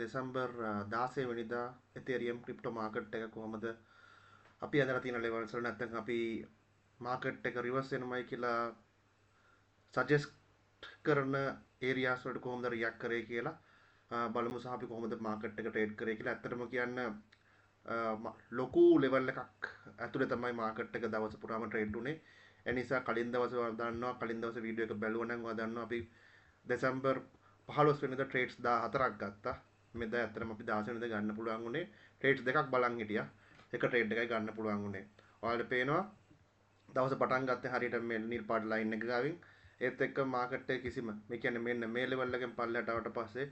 දෙසැම්බර් 16 වෙනිදා Ethereum crypto market එක කොහොමද අපි අදලා තියෙන levels වල නැත්නම් අපි market එක reverse වෙනමයි කියලා suggest කරන areas වලට කොහොමද react කරේ කියලා බලමු සහ අපි කොහොමද market එක trade කරේ කියලා. ඇත්තටම කියන්න ලොකු level එකක් ඇතුලේ තමයි market එක දවස් පුරාම trade උනේ. ඒ නිසා කලින් දවසේ දන්නවා කලින් දවසේ වීඩියෝ එක බැලුවා නම් ඔයා දන්නවා අපි දෙසැම්බර් 15 වෙනිදා trades 14ක් ගත්තා. මෙද ඇත්තටම අපි 16 වෙනිදා ගන්න පුළුවන් උනේ trades දෙකක් බලන් හිටියා. එක trade එකයි ගන්න පුළුවන් උනේ. ඔයාලට පේනවා දවස පටන් ගත්තේ හරියට මේ නිල් පාට line එක ගාවින්. ඒත් එක්ක මාකට් එකේ කිසිම මේ කියන්නේ මෙන්න මේ level එකෙන් පල්ලයට ආවට පස්සේ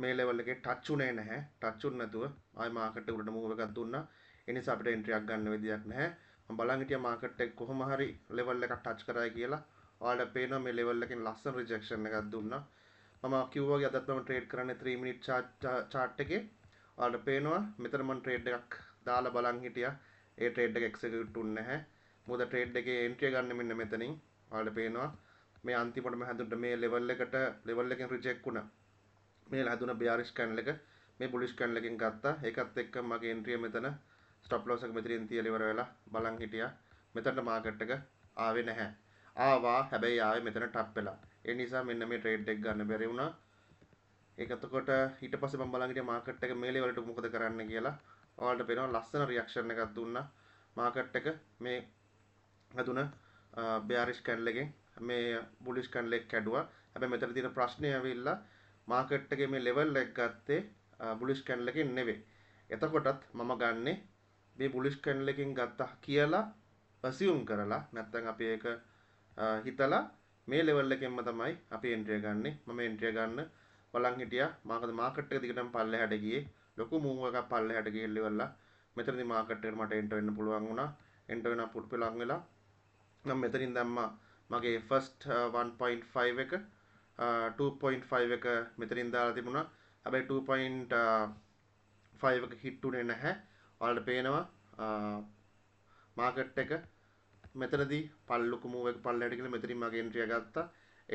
මේ level එකේ touch උනේ නැහැ. touch උන්නේ නැතුව ආයි මාකට් එක උඩට move එකක් දුන්නා. ඒ නිසා අපිට entry එකක් ගන්න විදියක් නැහැ. මම බලන් හිටියා මාකට් එක කොහොම හරි level එකක් touch කරයි කියලා. ඔයාලට පේනවා මේ level එකෙන් ලස්සන rejection එකක් දුන්නා. මම කිව්වා වගේ අදත් මම trade කරන්නේ 3 minute chart එකේ. ඔයාලට පේනවා මෙතන මම trade එකක් දාලා බලන් හිටියා. ඒ trade එක execute වුනේ නැහැ. මොකද trade එකේ entry ගන්න මෙන්න මෙතනින්. ඔයාලට පේනවා මේ අන්තිමටම හැදුන්න මේ level එකෙන් reject වුණා. මේ හැදුන bearish candle එක මේ bullish candle එකෙන් ගත්තා. ඒකත් එක්ක මගේ entry මෙතන stop loss එක මෙතනින් තියලා ඉවර වෙලා බලන් හිටියා. මෙතනට market එක ආවේ නැහැ. ආවා හැබැයි ආවේ මෙතන ටප් වෙලා. ඒ නිසා මෙන්න මේ trade එක ගන්න බැරි වුණා. ඒක එතකොට ඊට පස්සේ මම බලන් හිටියා market එක මේ level එකට මොකද කරන්න කියලා. ඔයාලට පේනවා ලස්සන reaction එකක් දුන්නා. market එක මේ හැදුන bearish candle එකෙන් මේ bullish candle එක කැඩුවා. හැබැයි මෙතන තියෙන ප්‍රශ්නේ ඇවිල්ලා market එකේ මේ level එක ගත්තේ bullish candle එකෙන් නෙවෙයි. එතකොටත් මම ගන්නෙ මේ bullish candle එකෙන් ගත්තා කියලා assume කරලා නැත්නම් අපි ඒක හිතලා මේ level එකෙන්ම තමයි අපි entry ගන්නෙ. මම entry ගන්න බලන් හිටියා. මාකද market එක දිගටම පල්ලෙහාට ගියේ. ලොකු move එකක් පල්ලෙහාට ගිහින් ඉවරලා මෙතනදී market එකට මට enter වෙන්න පුළුවන් වුණා. enter වෙන පුළුවන් වෙලා මම මෙතනින් දැම්මා මගේ first 1.5 එක 2.5 එක මෙතනින් දාලා තිබුණා. හැබැයි 2.5 එක hit උනේ නැහැ. ඔයාලට පේනවා market එක මෙතනදී පල්ලුක move එක පල්ලයට ගිහලා මෙතනින් මගේ entry එක ගත්තා.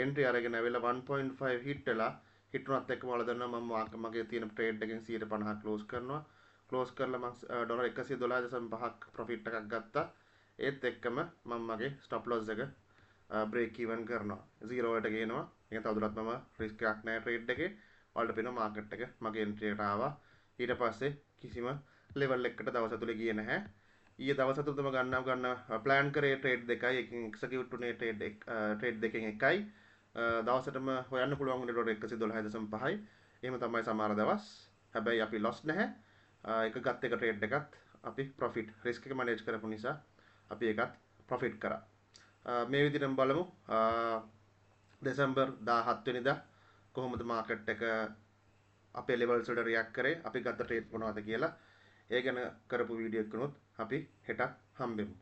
entry අරගෙන ඇවිල්ලා 1.5 hit වෙලා hit උනත් එක්කම ඔයාලා දන්නවා මම මගේ තියෙන trade එකෙන් 150 close කරනවා. close කරලා මම ඩොලර් 112.5ක් profit එකක් ගත්තා. ඒත් එක්කම මම මගේ stop loss එක break even කරනවා. 0 වලට ගේනවා. ඒක තවදුරටත් මම risk එකක් නැහැ trade එකේ. ඔයාලට පේනවා market එක මගේ entry එකට ආවා. ඊට පස්සේ කිසිම level එකකට දවස් ඇතුලේ ගියේ නැහැ. ඊයේ දවස් ඇතුළතම ගන්න plan කරේ trade දෙකයි. එකකින් execute උනේ trade දෙකෙන් එකයි. දවසටම හොයන්න පුළුවන් වුණේ ඩොලර් 112.5යි. එහෙම තමයි සමහර දවස්. හැබැයි අපි loss නැහැ. එක ගත් එක trade එකත් අපි profit risk එක manage කරපු නිසා අපි ඒකත් profit කරා. මේ විදිහටම බලමු දෙසැම්බර් 17 වෙනිදා කොහොමද market එක අපේ levels වලට react කරේ අපි ගත්ත trade මොනවද කියලා. ඒ ගැන කරපු වීඩියෝ එකනොත් අපි හෙට හම්බෙමු.